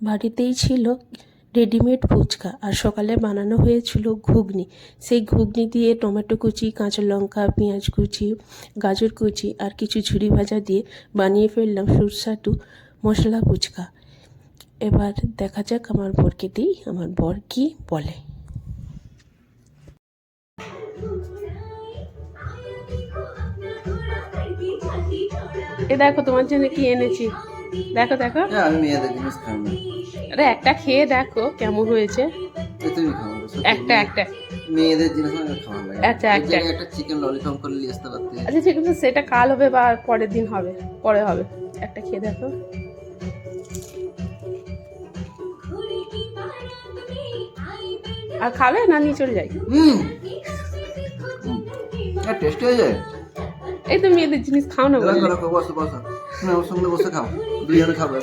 বাড়িতেই ছিল রেডিমেড ফুচকা, আর সকালে বানানো হয়েছিল ঘুগনি। সেই ঘুগনি দিয়ে টমেটো কুচি, কাঁচা লঙ্কা, পেঁয়াজ কুচি, গাজর কুচি আর কিছু ঝুরি ভাজা দিয়ে বানিয়ে ফেললাম সুস্বাদু মশলা ফুচকা। এবার দেখা যাক আমার বরকে দিই, আমার বর কি বলে। এ দেখো তোমার জন্য কি এনেছি, দেখো দেখো। আমি মেয়েদের জিনিস খাই না। আরে একটা খেয়ে দেখো কেমন হয়েছে। তুমি খাও একটা মেয়েদের জিনিস আমার খাওয়া লাগে। আচ্ছা একটা চিকেন ললিপপ করে নিয়ে আসতে পারতে। আচ্ছা ঠিক আছে, সেটা কাল হবে বা পরের দিন হবে, পরে হবে। একটা খেয়ে দেখো। আর খাবে না নিয়ে চলে যাই? টেস্টি হয়ে যায়। এই তো মেয়েদের জিনিস খাও না বলে। বসো বসো বসো, তুমি আমার সঙ্গে বসে খাও, দুইজনে খাবো।